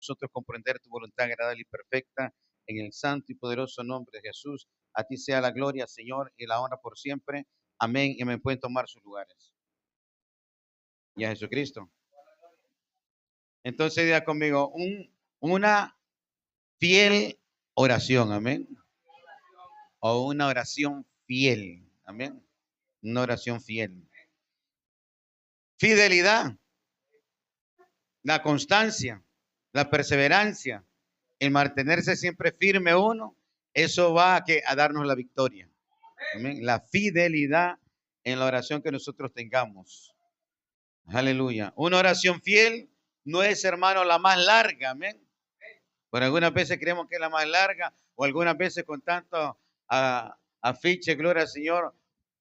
nosotros comprender tu voluntad agradable y perfecta en el santo y poderoso nombre de Jesús. A ti sea la gloria, Señor, y la honra por siempre. Amén. Y me pueden tomar sus lugares. Y a Jesucristo. Entonces diga conmigo, una fiel oración. Amén. O una oración fiel. Amén. Una oración fiel. Fidelidad, la constancia, la perseverancia, el mantenerse siempre firme uno, eso va a darnos la victoria. Amén. La fidelidad en la oración que nosotros tengamos. Aleluya. Una oración fiel no es, hermano, la más larga. Amén. Por algunas veces creemos que es la más larga, o algunas veces con tanto afiche, gloria al Señor,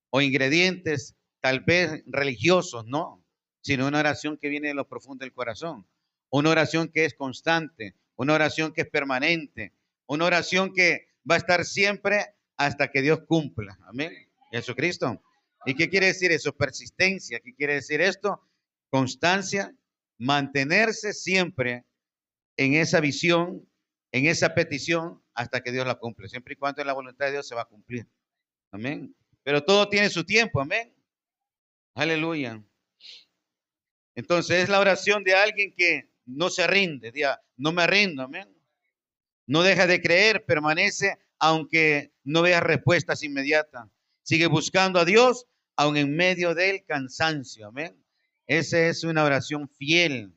o ingredientes tal vez religiosos, no, sino una oración que viene de lo profundo del corazón, una oración que es constante, una oración que es permanente, una oración que va a estar siempre hasta que Dios cumpla. Amén. Jesucristo. ¿Y qué quiere decir eso? Persistencia. ¿Qué quiere decir esto? Constancia, mantenerse siempre en esa visión, en esa petición, hasta que Dios la cumple. Siempre y cuando es la voluntad de Dios se va a cumplir. Amén. Pero todo tiene su tiempo. Amén. Aleluya. Entonces es la oración de alguien que no se rinde. Diga, no me rindo. Amén. No deja de creer, permanece aunque no vea respuestas inmediatas. Sigue buscando a Dios aun en medio del cansancio. Amén. Esa es una oración fiel.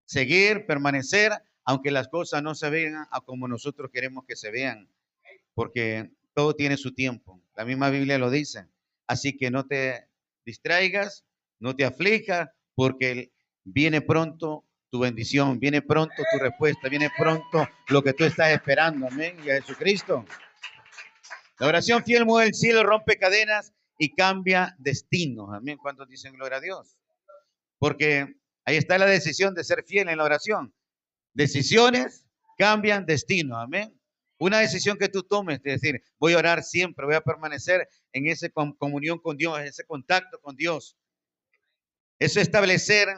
Seguir, permanecer, aunque las cosas no se vean a como nosotros queremos que se vean, porque todo tiene su tiempo. La misma Biblia lo dice. Así que no te distraigas, no te aflijas, porque viene pronto tu bendición, viene pronto tu respuesta, viene pronto lo que tú estás esperando. Amén. Y a Jesucristo. La oración fiel mueve el cielo, rompe cadenas y cambia destinos. Amén. ¿Cuántos dicen gloria a Dios? Porque ahí está la decisión de ser fiel en la oración. Decisiones cambian destino. Amén. Una decisión que tú tomes, es decir, voy a orar siempre, voy a permanecer en esa comunión con Dios, en ese contacto con Dios. Eso establecer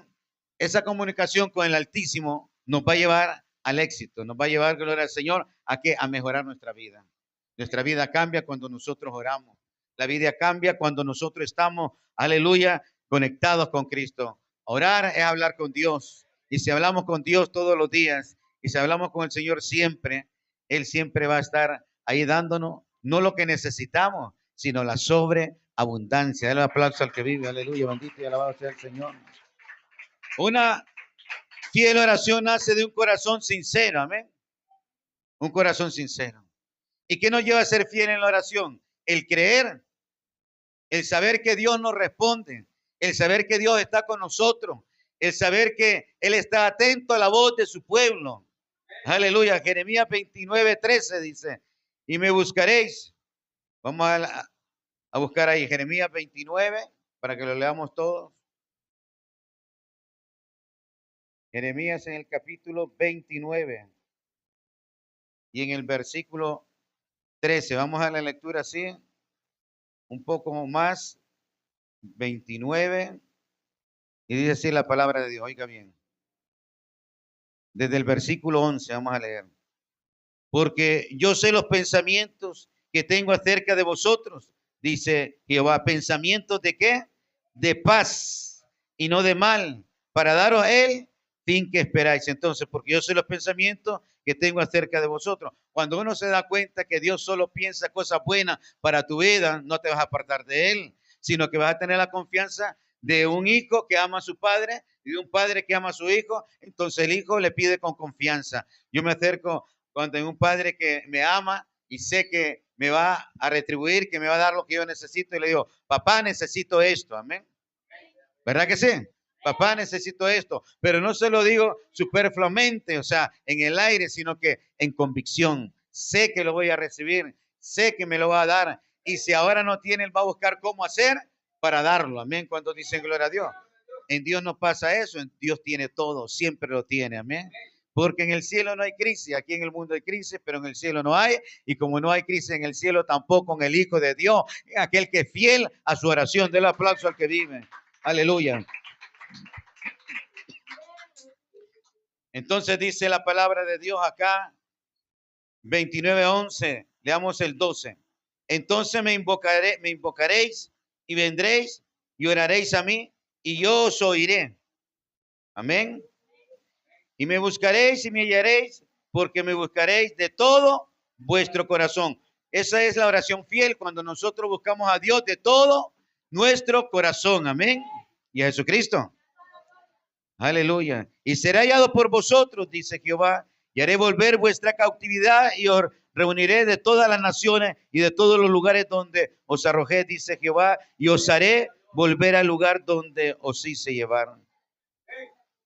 esa comunicación con el Altísimo nos va a llevar al éxito, nos va a llevar, gloria al Señor, ¿a qué? A mejorar nuestra vida. Nuestra vida cambia cuando nosotros oramos. La vida cambia cuando nosotros estamos, aleluya, conectados con Cristo. Orar es hablar con Dios. Y si hablamos con Dios todos los días, y si hablamos con el Señor siempre, Él siempre va a estar ahí dándonos, no lo que necesitamos, sino la sobreabundancia. Dale un aplauso al que vive, aleluya, bendito y alabado sea el Señor. Una fiel oración nace de un corazón sincero, amén. Un corazón sincero. ¿Y qué nos lleva a ser fiel en la oración? El creer, el saber que Dios nos responde, el saber que Dios está con nosotros, el saber que Él está atento a la voz de su pueblo. Aleluya. Jeremías 29:13 dice, y me buscaréis. Vamos a buscar ahí Jeremías 29 para que lo leamos todos. Jeremías en el capítulo 29 y en el versículo 13. Vamos a la lectura así, un poco más, 29, y dice así la palabra de Dios, oiga bien. Desde el versículo 11 vamos a leer. Porque yo sé los pensamientos que tengo acerca de vosotros, dice Jehová. ¿Pensamientos de qué? De paz y no de mal, para daros el fin que esperáis. Entonces, porque yo sé los pensamientos que tengo acerca de vosotros. Cuando uno se da cuenta que Dios solo piensa cosas buenas para tu vida, no te vas a apartar de Él, sino que vas a tener la confianza de un hijo que ama a su padre y de un padre que ama a su hijo. Entonces el hijo le pide con confianza. Yo me acerco cuando hay un padre que me ama y sé que me va a retribuir, que me va a dar lo que yo necesito, y le digo, papá, necesito esto, amén. ¿Verdad que sí? Papá, necesito esto, pero no se lo digo superfluamente, o sea, en el aire, sino que en convicción. Sé que lo voy a recibir, sé que me lo va a dar, y si ahora no tiene, él va a buscar cómo hacer para darlo, amén. Cuando dicen gloria a Dios. En Dios no pasa eso, en Dios tiene todo, siempre lo tiene, amén. Porque en el cielo no hay crisis, aquí en el mundo hay crisis, pero en el cielo no hay, y como no hay crisis en el cielo, tampoco en el Hijo de Dios, aquel que es fiel a su oración. Del aplauso al que vive. Aleluya. Entonces dice la palabra de Dios acá, 29:11, leamos el 12. Entonces me invocaréis y vendréis y oraréis a mí y yo os oiré. Amén. Y me buscaréis y me hallaréis, porque me buscaréis de todo vuestro corazón. Esa es la oración fiel cuando nosotros buscamos a Dios de todo nuestro corazón. Amén. Y a Jesucristo. Aleluya. Y será hallado por vosotros, dice Jehová, y haré volver vuestra cautividad y os reuniré de todas las naciones y de todos los lugares donde os arrojé, dice Jehová, y os haré volver al lugar donde os hice llevar.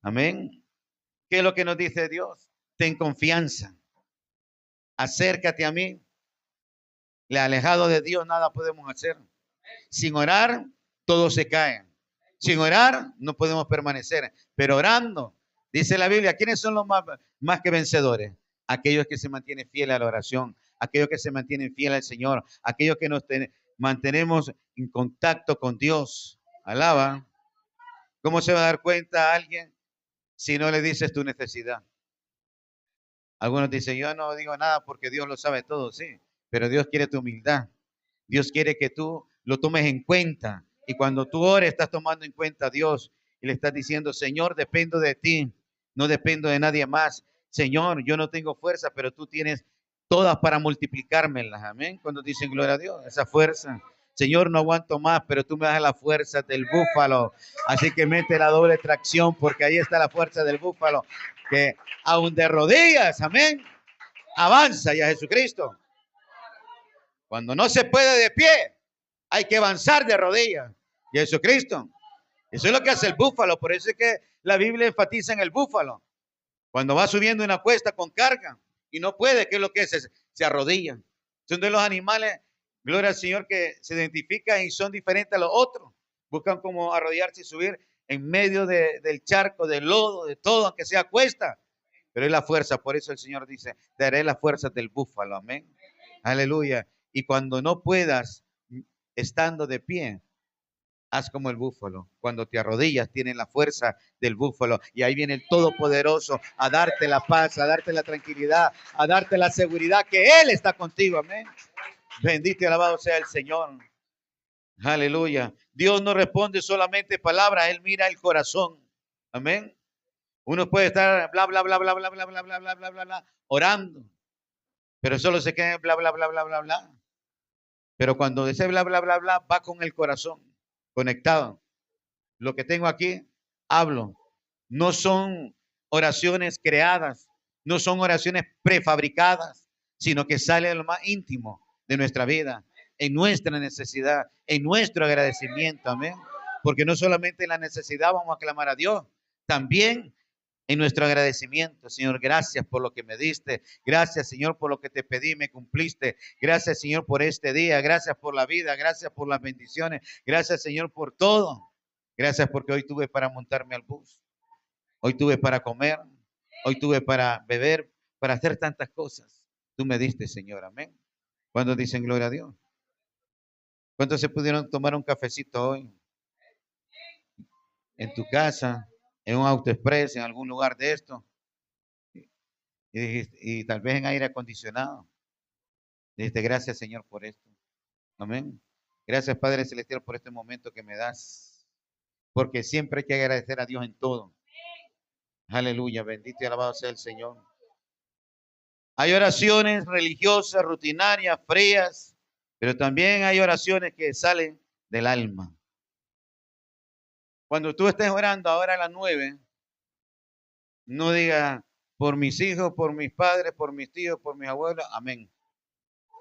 Amén. ¿Qué es lo que nos dice Dios? Ten confianza. Acércate a mí. Le alejado de Dios nada podemos hacer. Sin orar, todo se cae. Sin orar, no podemos permanecer. Pero orando, dice la Biblia, ¿quiénes son los más que vencedores? Aquellos que se mantienen fieles a la oración, aquellos que se mantienen fieles al Señor, aquellos que nos mantenemos en contacto con Dios. Alaba. ¿Cómo se va a dar cuenta a alguien si no le dices tu necesidad? Algunos dicen, yo no digo nada porque Dios lo sabe todo, sí, pero Dios quiere tu humildad. Dios quiere que tú lo tomes en cuenta. Y cuando tú ores, estás tomando en cuenta a Dios y le estás diciendo, Señor, dependo de ti, no dependo de nadie más. Señor, yo no tengo fuerza, pero tú tienes todas para multiplicármelas. Amén. Cuando dicen gloria a Dios, esa fuerza. Señor, no aguanto más, pero tú me das la fuerza del búfalo. Así que mete la doble tracción, porque ahí está la fuerza del búfalo, que aún de rodillas, amén, avanza y a Jesucristo. Cuando no se puede de pie, hay que avanzar de rodillas. Y a Jesucristo. Eso es lo que hace el búfalo. Por eso es que la Biblia enfatiza en el búfalo. Cuando va subiendo una cuesta con carga y no puede, ¿qué es lo que es? Se arrodilla. Son de los animales, gloria al Señor, que se identifican y son diferentes a los otros. Buscan como arrodillarse y subir en medio del charco, del lodo, de todo, aunque sea cuesta. Pero es la fuerza. Por eso el Señor dice, daré la fuerza del búfalo. Amén. Aleluya. Y cuando no puedas, estando de pie, haz como el búfalo. Cuando te arrodillas, tienes la fuerza del búfalo. Y ahí viene el Todopoderoso a darte la paz, a darte la tranquilidad, a darte la seguridad que Él está contigo. Amén. Bendito y alabado sea el Señor. Aleluya. Dios no responde solamente palabras, Él mira el corazón. Amén. Uno puede estar bla, bla, bla, bla, bla, bla, bla, bla, bla, bla, bla, bla, orando, pero solo se queda en bla, bla, bla, bla, bla, bla. Pero cuando ese bla, bla, bla, bla va con el corazón conectado, lo que tengo aquí, hablo. No son oraciones creadas, no son oraciones prefabricadas, sino que sale de lo más íntimo de nuestra vida, en nuestra necesidad, en nuestro agradecimiento, amén. Porque no solamente en la necesidad vamos a clamar a Dios, también en nuestro agradecimiento. Señor, gracias por lo que me diste. Gracias, Señor, por lo que te pedí, me cumpliste. Gracias, Señor, por este día. Gracias por la vida. Gracias por las bendiciones. Gracias, Señor, por todo. Gracias porque hoy tuve para montarme al bus. Hoy tuve para comer. Hoy tuve para beber, para hacer tantas cosas. Tú me diste, Señor. Amén. ¿Cuántos dicen gloria a Dios? ¿Cuántos se pudieron tomar un cafecito hoy? En tu casa, en un AutoExpress, en algún lugar de esto. Y tal vez en aire acondicionado. Dijiste, gracias, Señor, por esto. Amén. Gracias, Padre Celestial, por este momento que me das. Porque siempre hay que agradecer a Dios en todo. Aleluya, bendito y alabado sea el Señor. Hay oraciones religiosas, rutinarias, frías, pero también hay oraciones que salen del alma. Cuando tú estés orando ahora a las 9, no digas por mis hijos, por mis padres, por mis tíos, por mis abuelos, amén.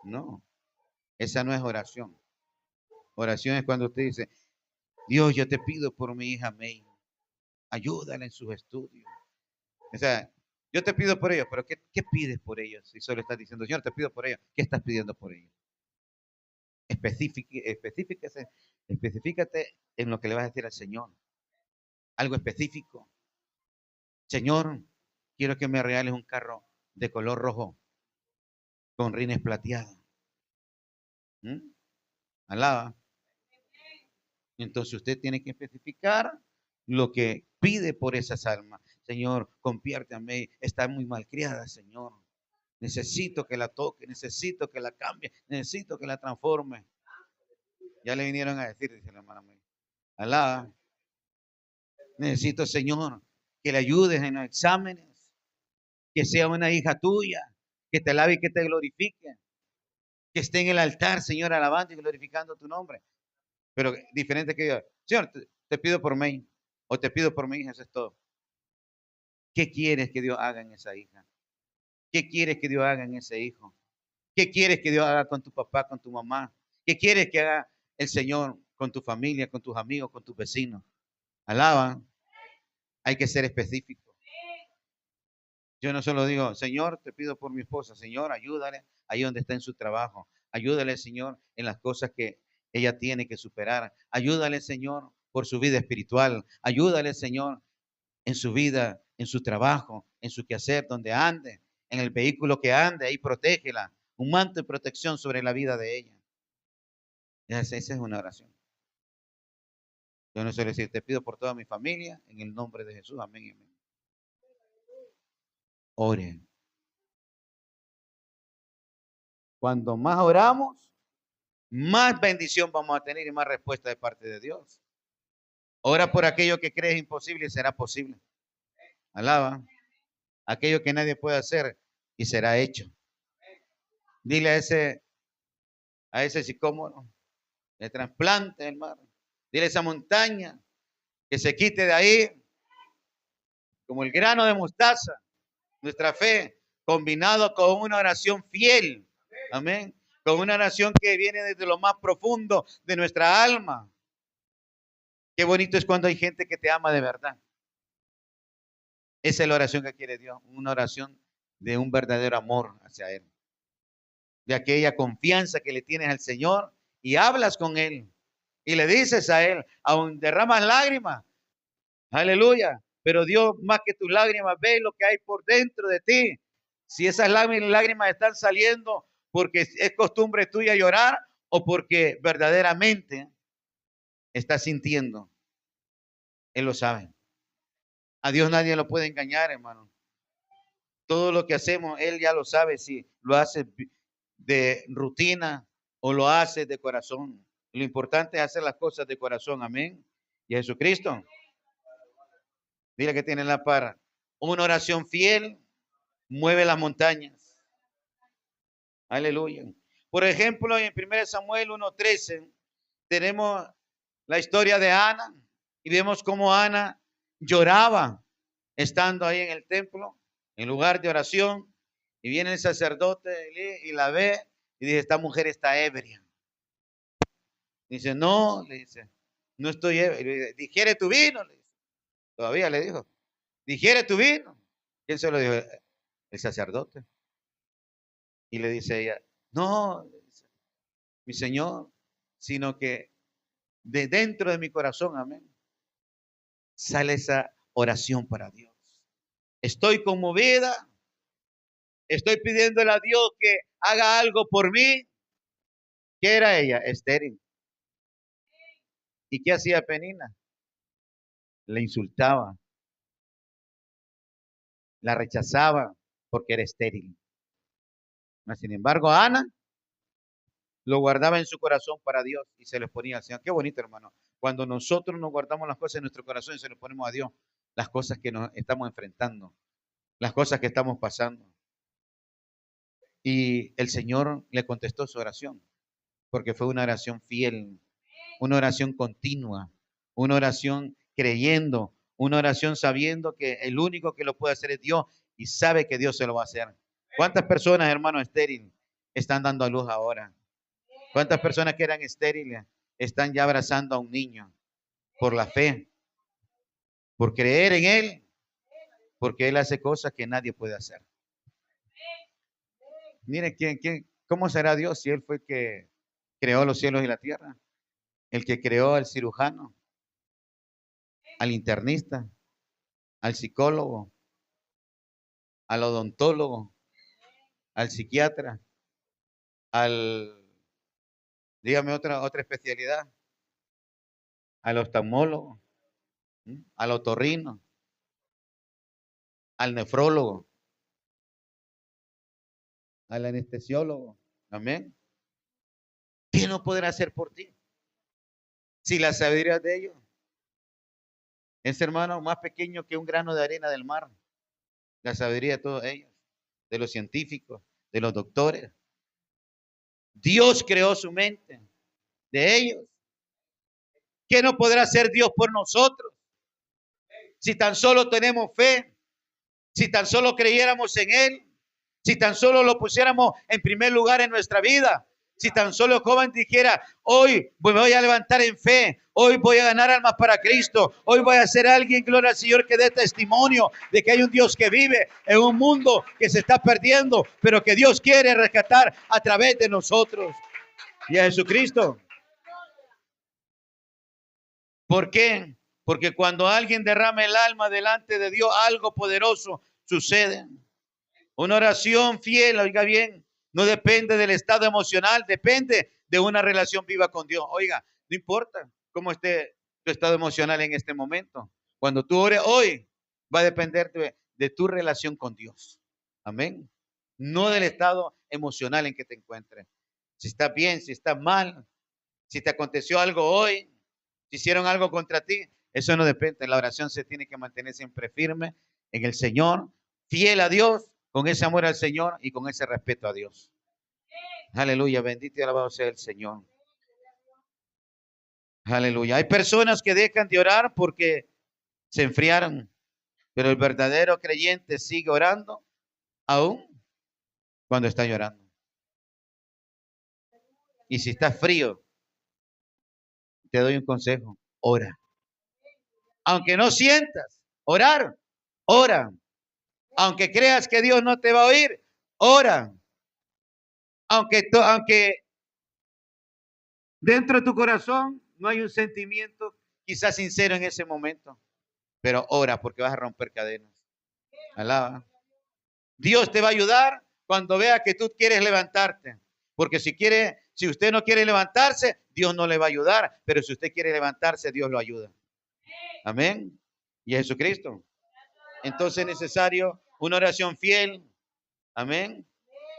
No, esa no es oración. Oración es cuando usted dice, Dios, yo te pido por mi hija May, ayúdala en sus estudios. O sea, yo te pido por ellos, pero ¿qué pides por ellos? Si solo estás diciendo, Señor, te pido por ellos, ¿qué estás pidiendo por ellos? Específicate en lo que le vas a decir al Señor. Algo específico. Señor, quiero que me regales un carro de color rojo con rines plateados. Alaba. Entonces usted tiene que especificar lo que pide por esas almas. Señor, conviértame, está muy malcriada, Señor. Necesito que la toque, necesito que la cambie, necesito que la transforme. Ya le vinieron a decir, dice la hermana May. Alá, necesito, Señor, que le ayudes en los exámenes, que sea una hija tuya, que te alabe y que te glorifique, que esté en el altar, Señor, alabando y glorificando tu nombre. Pero diferente que yo, Señor, te pido por mí, o te pido por mi hija, eso es todo. ¿Qué quieres que Dios haga en esa hija? ¿Qué quieres que Dios haga en ese hijo? ¿Qué quieres que Dios haga con tu papá, con tu mamá? ¿Qué quieres que haga el Señor con tu familia, con tus amigos, con tus vecinos? Alaban. Hay que ser específico. Yo no solo digo, Señor, te pido por mi esposa. Señor, ayúdale ahí donde está en su trabajo. Ayúdale, Señor, en las cosas que ella tiene que superar. Ayúdale, Señor, por su vida espiritual. Ayúdale, Señor, en su vida, en su trabajo, en su quehacer, donde ande, en el vehículo que ande, ahí protégela. Un manto de protección sobre la vida de ella. Esa es una oración. Yo no suelo decir, te pido por toda mi familia, en el nombre de Jesús. Amén y amén. Oren. Cuando más oramos, más bendición vamos a tener y más respuesta de parte de Dios. Ora por aquello que crees imposible y será posible. Alaba. Aquello que nadie puede hacer y será hecho. Dile a ese sicómoro, le trasplante el mar. Dile a esa montaña que se quite de ahí como el grano de mostaza. Nuestra fe combinado con una oración fiel. Amén. Con una oración que viene desde lo más profundo de nuestra alma. Qué bonito es cuando hay gente que te ama de verdad. Esa es la oración que quiere Dios. Una oración de un verdadero amor hacia Él. De aquella confianza que le tienes al Señor y hablas con Él. Y le dices a Él, aún derramas lágrimas. Aleluya. Pero Dios, más que tus lágrimas, ve lo que hay por dentro de ti. Si esas lágrimas están saliendo porque es costumbre tuya llorar o porque verdaderamente estás sintiendo. Él lo sabe. A Dios nadie lo puede engañar, hermano. Todo lo que hacemos, Él ya lo sabe si lo hace de rutina o lo hace de corazón. Lo importante es hacer las cosas de corazón. Amén. Y Jesucristo, dile que tiene la par. Una oración fiel mueve las montañas. Aleluya. Por ejemplo, en 1 Samuel 1:13 tenemos la historia de Ana y vemos cómo Ana lloraba estando ahí en el templo, en lugar de oración, y viene el sacerdote y la ve y dice, esta mujer está ebria. Dice, no, le dice, no estoy ebria. Le dice, digiere tu vino, le dice. Todavía le dijo, digiere tu vino. ¿Quién se lo dijo? El sacerdote. Y le dice ella, no, le dice, mi Señor, sino que de dentro de mi corazón, amén, sale esa oración para Dios. Estoy conmovida, estoy pidiéndole a Dios que haga algo por mí. ¿Qué era ella? Estéril. ¿Y qué hacía Penina? Le insultaba, la rechazaba porque era estéril. Sin embargo, Ana lo guardaba en su corazón para Dios y se lo ponía al Señor. Qué bonito, hermano. Cuando nosotros nos guardamos las cosas en nuestro corazón y se lo ponemos a Dios, las cosas que nos estamos enfrentando, las cosas que estamos pasando. Y el Señor le contestó su oración, porque fue una oración fiel, una oración continua, una oración creyendo, una oración sabiendo que el único que lo puede hacer es Dios y sabe que Dios se lo va a hacer. ¿Cuántas personas, hermano estéril, están dando a luz ahora? ¿Cuántas personas que eran estériles están ya abrazando a un niño por la fe, por creer en Él, porque Él hace cosas que nadie puede hacer? Miren, ¿cómo será Dios si Él fue el que creó los cielos y la tierra? El que creó al cirujano, al internista, al psicólogo, al odontólogo, al psiquiatra, dígame otra especialidad, al oftalmólogo, al otorrino, al nefrólogo, al anestesiólogo. Amén. ¿Qué no podrá hacer por ti? Si la sabiduría de ellos es, hermano, más pequeño que un grano de arena del mar. La sabiduría de todos ellos, de los científicos, de los doctores. Dios creó su mente de ellos. ¿Qué no podrá hacer Dios por nosotros? Si tan solo tenemos fe, si tan solo creyéramos en Él, si tan solo lo pusiéramos en primer lugar en nuestra vida, si tan solo el joven dijera, hoy me voy a levantar en fe, hoy voy a ganar almas para Cristo, hoy voy a ser alguien, gloria al Señor, que dé testimonio de que hay un Dios que vive en un mundo que se está perdiendo, pero que Dios quiere rescatar a través de nosotros y a Jesucristo. ¿Por qué? Porque cuando alguien derrama el alma delante de Dios, algo poderoso sucede. Una oración fiel, oiga bien, no depende del estado emocional, depende de una relación viva con Dios. Oiga, no importa cómo esté tu estado emocional en este momento. Cuando tú ores hoy, va a depender de tu relación con Dios. Amén. No del estado emocional en que te encuentres. Si estás bien, si estás mal, si te aconteció algo hoy, si hicieron algo contra ti, eso no depende. La oración se tiene que mantener siempre firme en el Señor, fiel a Dios, con ese amor al Señor y con ese respeto a Dios. Aleluya, bendito y alabado sea el Señor. Aleluya. Hay personas que dejan de orar porque se enfriaron, pero el verdadero creyente sigue orando aún cuando está llorando. Y si estás frío, te doy un consejo, ora. Aunque no sientas, orar, ora. Aunque creas que Dios no te va a oír, ora. Aunque dentro de tu corazón no hay un sentimiento quizás sincero en ese momento, pero ora porque vas a romper cadenas. Alaba. Dios te va a ayudar cuando vea que tú quieres levantarte, porque si usted no quiere levantarse, Dios no le va a ayudar, pero si usted quiere levantarse, Dios lo ayuda. Amén. Y Jesucristo. Entonces es necesario una oración fiel. Amén.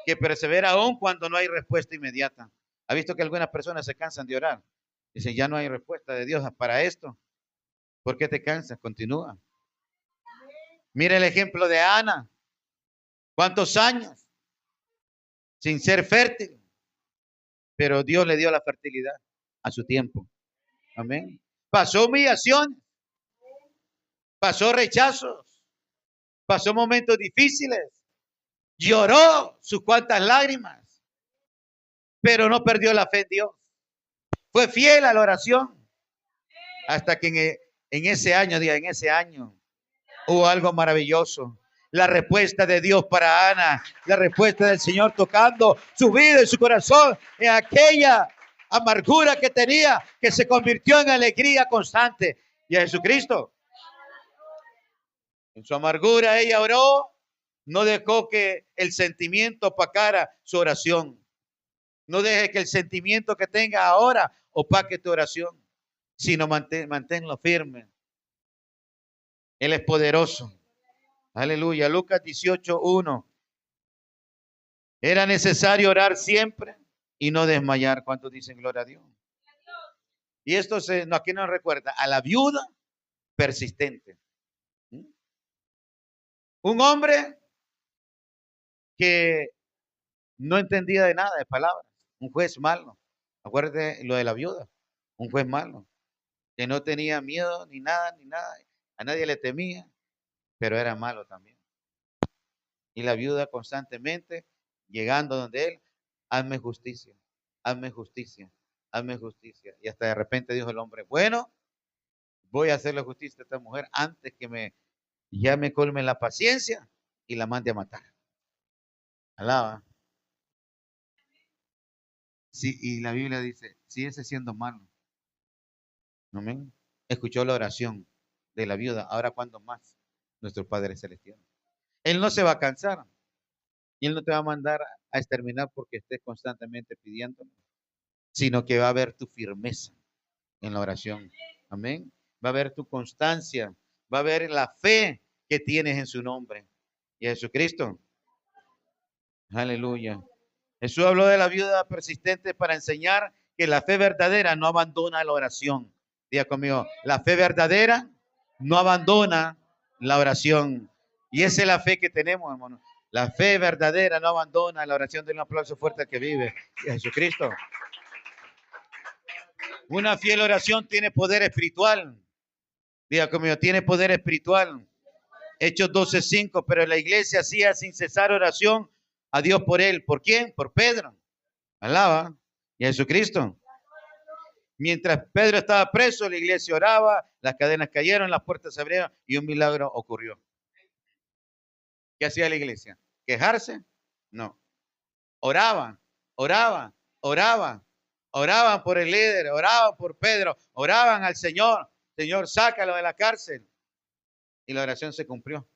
Que persevera aún cuando no hay respuesta inmediata. ¿Ha visto que algunas personas se cansan de orar? Dicen, ya no hay respuesta de Dios para esto. ¿Por qué te cansas? Continúa. Mira el ejemplo de Ana. ¿Cuántos años sin ser fértil? Pero Dios le dio la fertilidad a su tiempo. Amén. Pasó humillaciones, pasó rechazos, pasó momentos difíciles, lloró sus cuantas lágrimas, pero no perdió la fe en Dios. Fue fiel a la oración hasta que en ese año hubo algo maravilloso. La respuesta de Dios para Ana, la respuesta del Señor tocando su vida y su corazón en aquella amargura que tenía, que se convirtió en alegría constante. Y a Jesucristo, en su amargura ella oró, no dejó que el sentimiento opacara su oración. No deje que el sentimiento que tenga ahora opaque tu oración, sino manténlo firme. Él es poderoso. Aleluya. Lucas 18:1. Era necesario orar siempre y no desmayar. ¿Cuántos dicen gloria a Dios? Y esto aquí nos recuerda a la viuda persistente. Un hombre que no entendía de nada de palabras. Un juez malo. Acuérdate lo de la viuda. Un juez malo. Que no tenía miedo ni nada, ni nada. A nadie le temía, pero era malo también. Y la viuda constantemente llegando donde él, hazme justicia, hazme justicia, hazme justicia. Y hasta de repente dijo el hombre, bueno, voy a hacerle justicia a esta mujer antes que ya me colme la paciencia y la mande a matar. Alaba. Sí, y la Biblia dice, sigue siendo malo. Amén. Escuchó la oración de la viuda, ahora cuando más nuestro Padre Celestial. Él no se va a cansar y Él no te va a mandar a exterminar porque estés constantemente pidiéndolo, sino que va a haber tu firmeza en la oración. Amén. Va a haber tu constancia, va a haber la fe que tienes en su nombre. Y a Jesucristo. Aleluya. Jesús habló de la viuda persistente para enseñar que la fe verdadera no abandona la oración. Diga conmigo, la fe verdadera no abandona la oración. Y esa es la fe que tenemos, hermano. La fe verdadera no abandona la oración. De un aplauso fuerte al que vive. Y a Jesucristo. Una fiel oración tiene poder espiritual. Diga conmigo, tiene poder espiritual. Hechos 12:5, pero la iglesia hacía sin cesar oración a Dios por él. ¿Por quién? Por Pedro. Alaba. Y a Jesucristo. Mientras Pedro estaba preso, la iglesia oraba, las cadenas cayeron, las puertas se abrieron y un milagro ocurrió. ¿Qué hacía la iglesia? ¿Quejarse? No. Oraban, oraban, oraban, oraban por el líder, oraban por Pedro, oraban al Señor. Señor, sácalo de la cárcel. Y la oración se cumplió.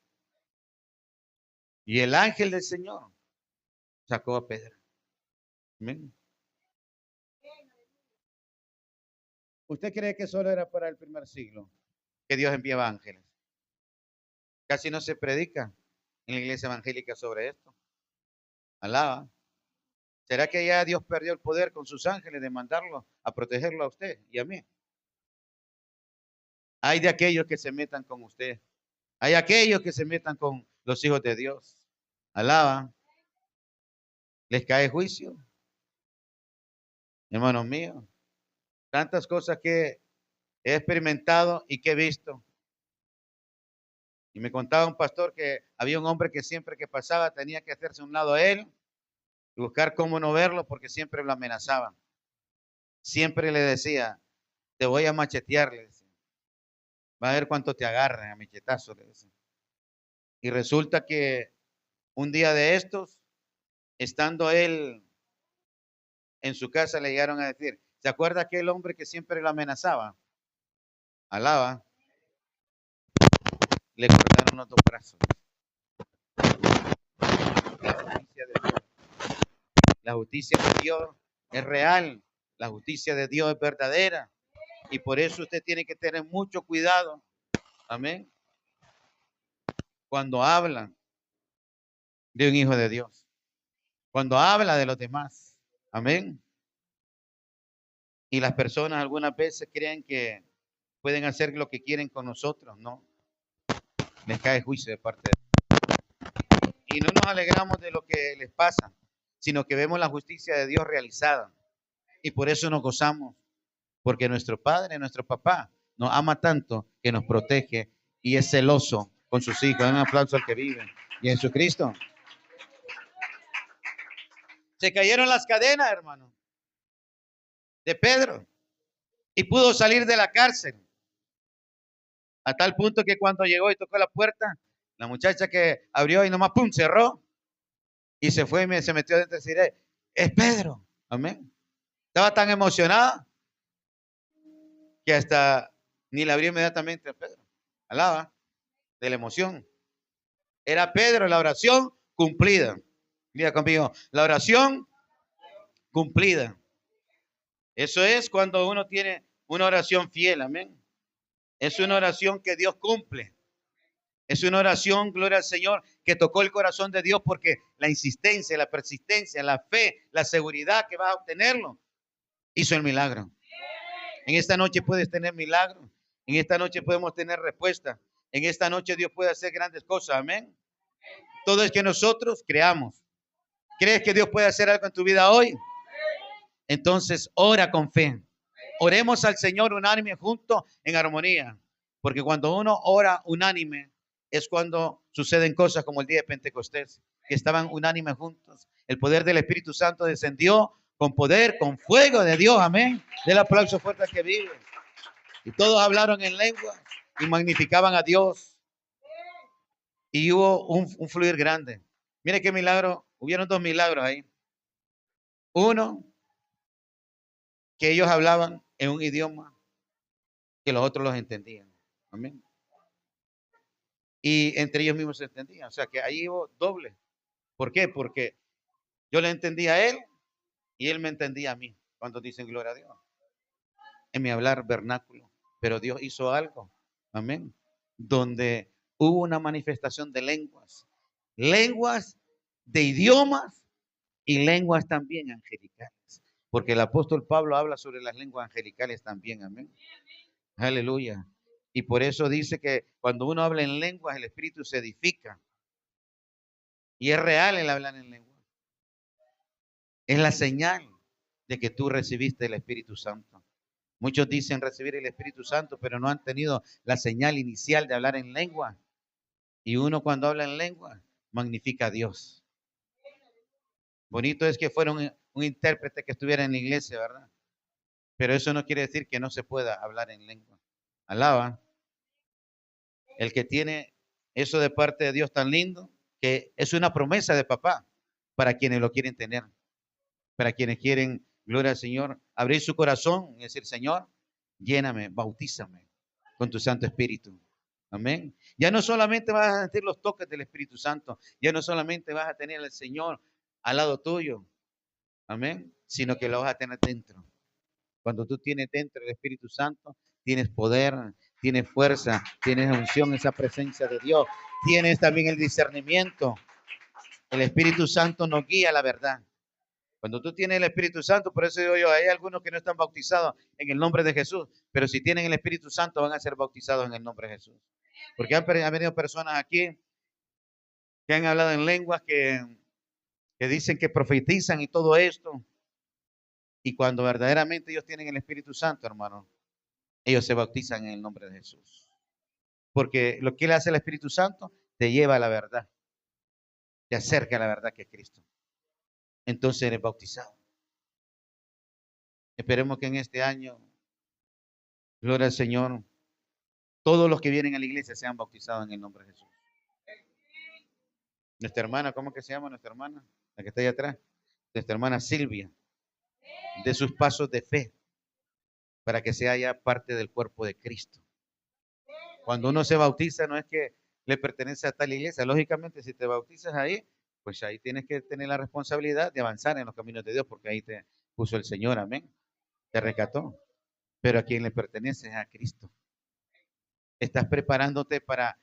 Y el ángel del Señor sacó a Pedro. Amén. ¿Usted cree que solo era para el primer siglo? Que Dios enviaba ángeles. Casi no se predica en la iglesia evangélica sobre esto. Alaba. ¿Será que ya Dios perdió el poder con sus ángeles de mandarlo a protegerlo a usted y a mí? Hay de aquellos que se metan con usted. Hay aquellos que se metan con los hijos de Dios. Alaba. Les cae juicio. Hermanos míos, tantas cosas que he experimentado y que he visto. Y me contaba un pastor que había un hombre que siempre que pasaba tenía que hacerse a un lado a él y buscar cómo no verlo porque siempre lo amenazaban. Siempre le decía, te voy a machetear, le decía. Va a ver cuánto te agarran a machetazos, le decía. Y resulta que un día de estos, estando él en su casa, le llegaron a decir, ¿se acuerda aquel hombre que siempre lo amenazaba? Alaba. Le cortaron los dos brazos. La justicia de Dios es real. La justicia de Dios es verdadera. Y por eso usted tiene que tener mucho cuidado. Amén. Cuando habla de un hijo de Dios. Cuando habla de los demás. Amén. Y las personas algunas veces creen que pueden hacer lo que quieren con nosotros. No. Les cae juicio de parte de Dios. Y no nos alegramos de lo que les pasa, sino que vemos la justicia de Dios realizada. Y por eso nos gozamos. Porque nuestro Padre, nuestro Papá, nos ama tanto que nos protege y es celoso con sus hijos. Un aplauso al que vive. Y en Jesucristo. Se cayeron las cadenas, hermano, de Pedro. Y pudo salir de la cárcel. A tal punto que cuando llegó y tocó la puerta, la muchacha que abrió y nomás pum, cerró. Y se fue y se metió dentro y decir, es Pedro. Amén. Estaba tan emocionada que hasta ni la abrió inmediatamente a Pedro. Alaba de la emoción. Era Pedro, la oración cumplida. Diga conmigo, la oración cumplida. Eso es cuando uno tiene una oración fiel, amén. Es una oración que Dios cumple. Es una oración, gloria al Señor, que tocó el corazón de Dios porque la insistencia, la persistencia, la fe, la seguridad que vas a obtenerlo, hizo el milagro. En esta noche puedes tener milagro. En esta noche podemos tener respuesta. En esta noche Dios puede hacer grandes cosas, amén. Todo es que nosotros creamos. ¿Crees que Dios puede hacer algo en tu vida hoy? Entonces, ora con fe. Oremos al Señor unánime juntos en armonía. Porque cuando uno ora unánime, es cuando suceden cosas como el día de Pentecostés, que estaban unánimes juntos. El poder del Espíritu Santo descendió con poder, con fuego de Dios. Amén. Del aplauso fuerte al que vive. Y todos hablaron en lengua y magnificaban a Dios. Y hubo un fluir grande. Mire qué milagro. Hubieron dos milagros ahí. Uno, que ellos hablaban en un idioma que los otros los entendían. Amén. Y entre ellos mismos se entendían. O sea que ahí hubo doble. ¿Por qué? Porque yo le entendía a él y él me entendía a mí. Cuando dicen gloria a Dios. En mi hablar vernáculo. Pero Dios hizo algo. Amén. Donde hubo una manifestación de lenguas de idiomas y lenguas también angelicales. Porque el apóstol Pablo habla sobre las lenguas angelicales también, amén. Aleluya. Y por eso dice que cuando uno habla en lenguas, el espíritu se edifica. Y es real el hablar en lenguas. Es la señal de que tú recibiste el Espíritu Santo. Muchos dicen recibir el Espíritu Santo, pero no han tenido la señal inicial de hablar en lengua. Y uno cuando habla en lengua, magnifica a Dios. Bonito es que fuera un intérprete que estuviera en la iglesia, ¿verdad? Pero eso no quiere decir que no se pueda hablar en lengua. Alaba. El que tiene eso de parte de Dios tan lindo, que es una promesa de papá para quienes lo quieren tener, para quienes quieren, gloria al Señor, abrir su corazón y decir, Señor, lléname, bautízame con tu Santo Espíritu. Amén. Ya no solamente vas a sentir los toques del Espíritu Santo, ya no solamente vas a tener al Señor al lado tuyo, amén, sino que lo vas a tener dentro. Cuando tú tienes dentro el Espíritu Santo, tienes poder, tienes fuerza, tienes unción, esa presencia de Dios, tienes también el discernimiento. El Espíritu Santo nos guía a la verdad. Cuando tú tienes el Espíritu Santo, por eso digo yo, hay algunos que no están bautizados en el nombre de Jesús, pero si tienen el Espíritu Santo van a ser bautizados en el nombre de Jesús. Porque han venido personas aquí que han hablado en lenguas, que dicen que profetizan y todo esto. Y cuando verdaderamente ellos tienen el Espíritu Santo, hermano, ellos se bautizan en el nombre de Jesús. Porque lo que le hace el Espíritu Santo te lleva a la verdad, te acerca a la verdad que es Cristo. Entonces eres bautizado. Esperemos que en este año, gloria al Señor, todos los que vienen a la iglesia sean bautizados en el nombre de Jesús. Nuestra hermana, ¿cómo que se llama nuestra hermana? La que está ahí atrás. Nuestra hermana Silvia, de sus pasos de fe, para que sea ya parte del cuerpo de Cristo. Cuando uno se bautiza, no es que le pertenece a tal iglesia. Lógicamente, si te bautizas ahí, pues ahí tienes que tener la responsabilidad de avanzar en los caminos de Dios, porque ahí te puso el Señor, amén. Te rescató. Pero a quien le pertenece es a Cristo. Estás preparándote para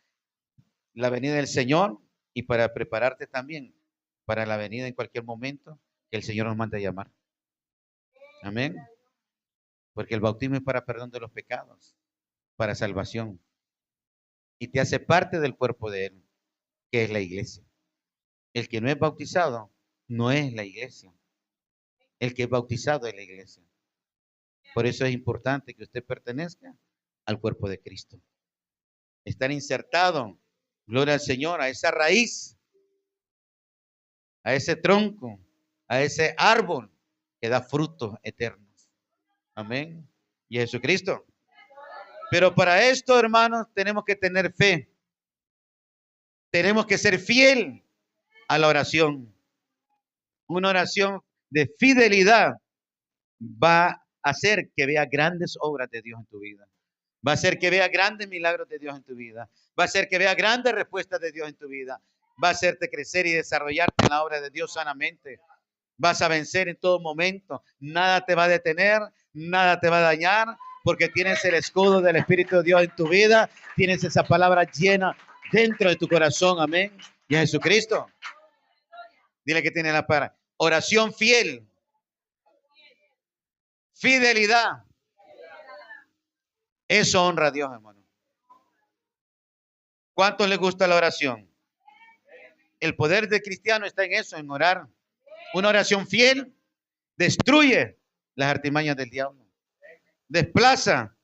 la venida del Señor y para prepararte también para la venida en cualquier momento que el Señor nos manda a llamar. Amén. Porque el bautismo es para perdón de los pecados, para salvación. Y te hace parte del cuerpo de Él, que es la iglesia. El que no es bautizado no es la iglesia. El que es bautizado es la iglesia. Por eso es importante que usted pertenezca al cuerpo de Cristo. Estar insertado, gloria al Señor, a esa raíz, a ese tronco, a ese árbol que da frutos eternos. Amén. Y Jesucristo. Pero para esto, hermanos, tenemos que tener fe. Tenemos que ser fiel a la oración. Una oración de fidelidad va a hacer que vea grandes obras de Dios en tu vida. Va a hacer que vea grandes milagros de Dios en tu vida. Va a hacer que vea grandes respuestas de Dios en tu vida. Va a hacerte crecer y desarrollarte en la obra de Dios sanamente. Vas a vencer en todo momento. Nada te va a detener, nada te va a dañar, porque tienes el escudo del Espíritu de Dios en tu vida. Tienes esa palabra llena dentro de tu corazón. Amén. Y a Jesucristo. Dile que tiene la palabra. Oración fiel. Fidelidad. Eso honra a Dios, hermano. ¿Cuántos les gusta la oración? El poder del cristiano está en eso, en orar. Una oración fiel destruye las artimañas del diablo. Desplaza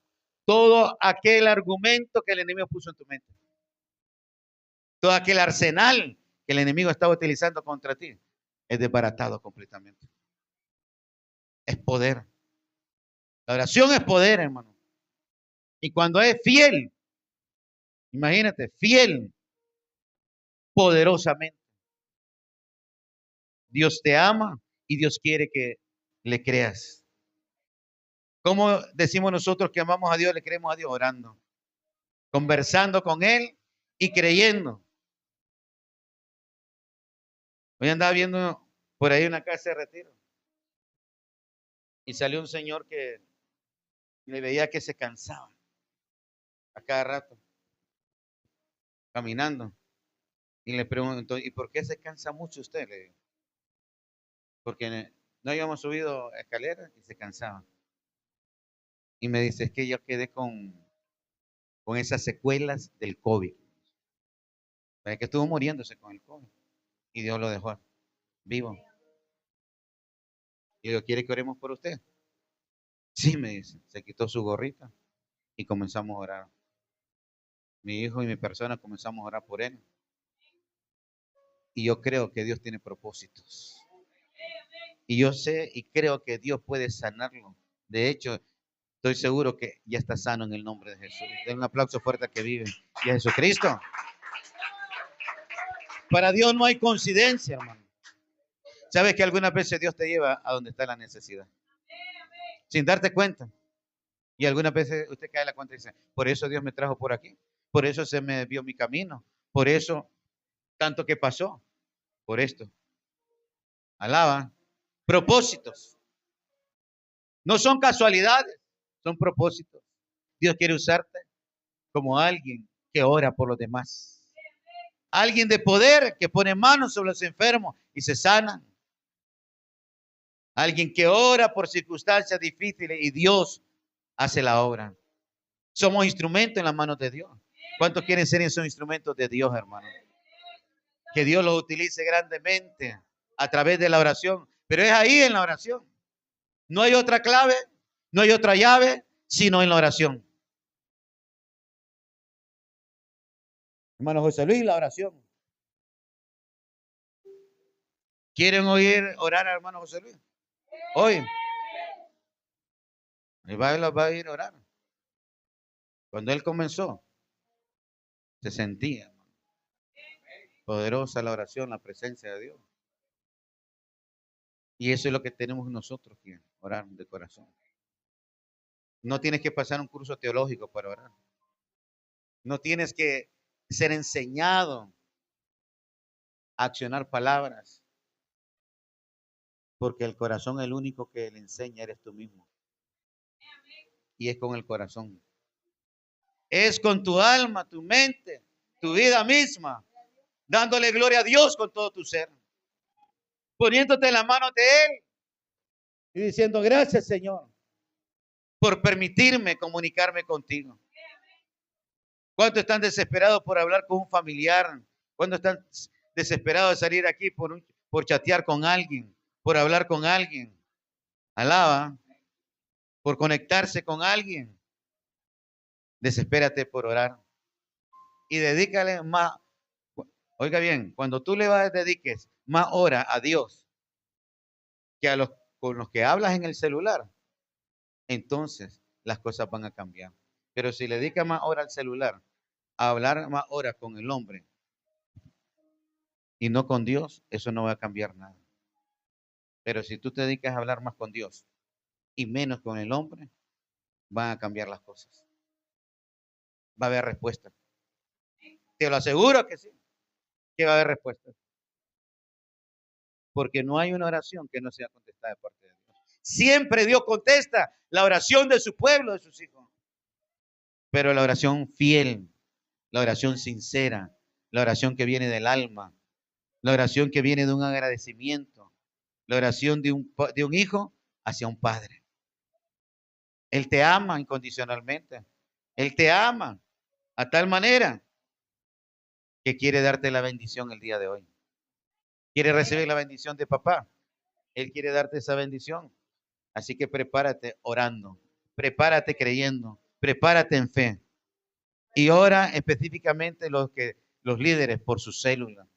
todo aquel argumento que el enemigo puso en tu mente. Todo aquel arsenal que el enemigo estaba utilizando contra ti es desbaratado completamente. Es poder. La oración es poder, hermano. Y cuando es fiel, imagínate, fiel, poderosamente. Dios te ama y Dios quiere que le creas. ¿Cómo decimos nosotros que amamos a Dios? Le creemos a Dios orando, conversando con Él y creyendo. Hoy andaba viendo por ahí una casa de retiro y salió un señor que le veía que se cansaba a cada rato. caminando. Y le pregunto, ¿y por qué se cansa mucho usted? Le digo, porque no habíamos subido escaleras y se cansaba. Y me dice, es que yo quedé con esas secuelas del COVID. Es que estuvo muriéndose con el COVID. Y Dios lo dejó vivo. Y yo, ¿quiere que oremos por usted? Sí, me dice. Se quitó su gorrita y comenzamos a orar. Mi hijo y mi persona comenzamos a orar por él. Y yo creo que Dios tiene propósitos. Y yo sé y creo que Dios puede sanarlo. De hecho, estoy seguro que ya está sano en el nombre de Jesús. Den un aplauso fuerte a que vive y a Jesucristo. Para Dios no hay coincidencia, hermano. ¿Sabes que algunas veces Dios te lleva a donde está la necesidad? Sin darte cuenta. Y algunas veces usted cae en la cuenta y dice, por eso Dios me trajo por aquí. Por eso se me vio mi camino. Por eso tanto que pasó. Por esto. Alaba. Propósitos. No son casualidades, son propósitos. Dios quiere usarte como alguien que ora por los demás. Alguien de poder que pone manos sobre los enfermos y se sanan. Alguien que ora por circunstancias difíciles y Dios hace la obra. Somos instrumentos en las manos de Dios. ¿Cuántos quieren ser esos instrumentos de Dios, hermano? Que Dios los utilice grandemente a través de la oración. Pero es ahí en la oración. No hay otra clave, no hay otra llave, sino en la oración. Hermano José Luis, la oración. ¿Quieren oír orar al hermano José Luis? Hoy. Y va a ir a orar. Cuando él comenzó, se sentía poderosa la oración, la presencia de Dios. Y eso es lo que tenemos nosotros que orar de corazón. No tienes que pasar un curso teológico para orar. No tienes que ser enseñado a accionar palabras. Porque el corazón, el único que le enseña eres tú mismo. Y es con el corazón. Es con tu alma, tu mente, tu vida misma. Dándole gloria a Dios con todo tu ser. Poniéndote en las manos de Él. Y diciendo, gracias Señor, por permitirme comunicarme contigo. ¿Cuántos están desesperados por hablar con un familiar? ¿Cuántos están desesperados de salir aquí por chatear con alguien? Por hablar con alguien. Alaba. Por conectarse con alguien. Desespérate por orar. Y dedícale más. Oiga bien, cuando tú le dediques más hora a Dios que a los con los que hablas en el celular, entonces las cosas van a cambiar. Pero si le dedicas más hora al celular, a hablar más horas con el hombre y no con Dios, eso no va a cambiar nada. Pero si tú te dedicas a hablar más con Dios y menos con el hombre, van a cambiar las cosas. Va a haber respuesta. Te lo aseguro que sí, que va a haber respuesta. Porque no hay una oración que no sea contestada de parte de Dios. Siempre Dios contesta la oración de su pueblo, de sus hijos. Pero la oración fiel, la oración sincera, la oración que viene del alma, la oración que viene de un agradecimiento, la oración de un hijo hacia un padre. Él te ama incondicionalmente. Él te ama a tal manera que quiere darte la bendición el día de hoy. Quiere recibir la bendición de papá. Él quiere darte esa bendición. Así que prepárate orando, prepárate creyendo, prepárate en fe. Y ora específicamente los líderes por sus células.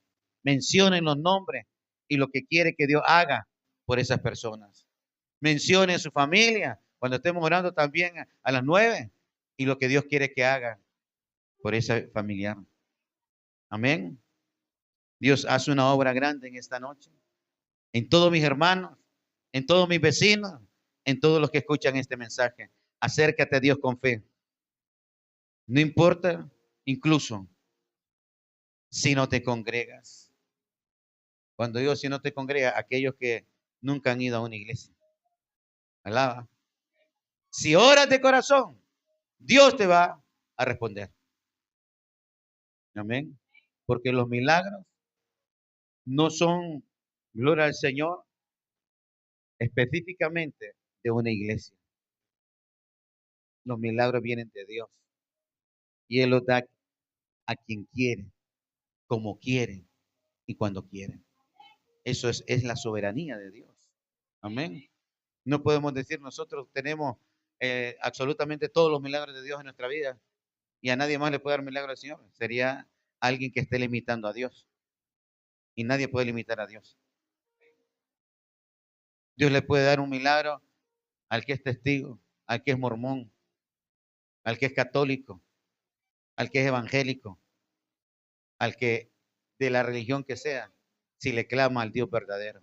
Mencionen los nombres y lo que quiere que Dios haga por esas personas. Mencione su familia cuando estemos orando también a las 9 y lo que Dios quiere que haga por ese familiar. Amén. Dios hace una obra grande en esta noche. En todos mis hermanos, en todos mis vecinos, en todos los que escuchan este mensaje. Acércate a Dios con fe. No importa, incluso si no te congregas. Cuando digo si no te congregas, aquellos que nunca han ido a una iglesia. Alaba. Si oras de corazón, Dios te va a responder. Amén. Porque los milagros no son, gloria al Señor, específicamente de una iglesia. Los milagros vienen de Dios. Y Él los da a quien quiere, como quiere y cuando quiere. Eso es la soberanía de Dios. Amén. No podemos decir nosotros tenemos absolutamente todos los milagros de Dios en nuestra vida y a nadie más le puede dar milagro al Señor. Sería alguien que esté limitando a Dios. Y nadie puede limitar a Dios. Dios le puede dar un milagro al que es testigo, al que es mormón, al que es católico, al que es evangélico, al que de la religión que sea, si le clama al Dios verdadero.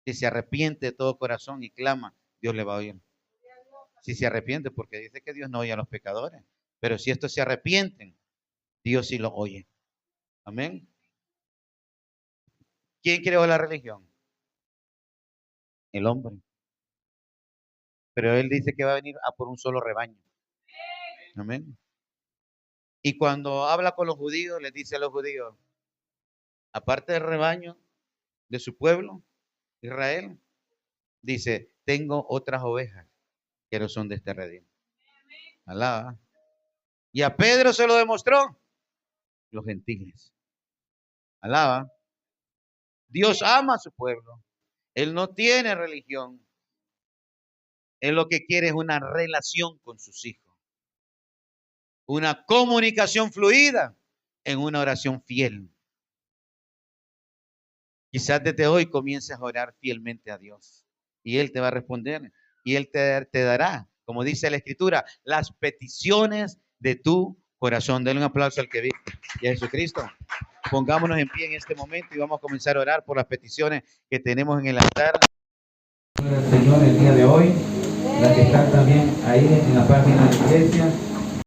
Si se arrepiente de todo corazón y clama, Dios le va a oír. Si se arrepiente, porque dice que Dios no oye a los pecadores, pero si estos se arrepienten, Dios sí los oye. Amén. ¿Quién creó la religión? El hombre. Pero Él dice que va a venir a por un solo rebaño. Amén. Y cuando habla con los judíos, les dice a los judíos, aparte del rebaño de su pueblo, Israel, dice, tengo otras ovejas que no son de este redil. Alaba. Y a Pedro se lo demostró los gentiles. Alaba. Dios ama a su pueblo. Él no tiene religión. Él lo que quiere es una relación con sus hijos. Una comunicación fluida en una oración fiel. Quizás desde hoy comiences a orar fielmente a Dios. Y Él te va a responder. Y Él te dará, como dice la Escritura, las peticiones de tu corazón. Denle un aplauso al que vive y a Jesucristo. Pongámonos en pie en este momento y vamos a comenzar a orar por las peticiones que tenemos en el altar. Señor, el día de hoy, las que están también ahí en la página de la iglesia.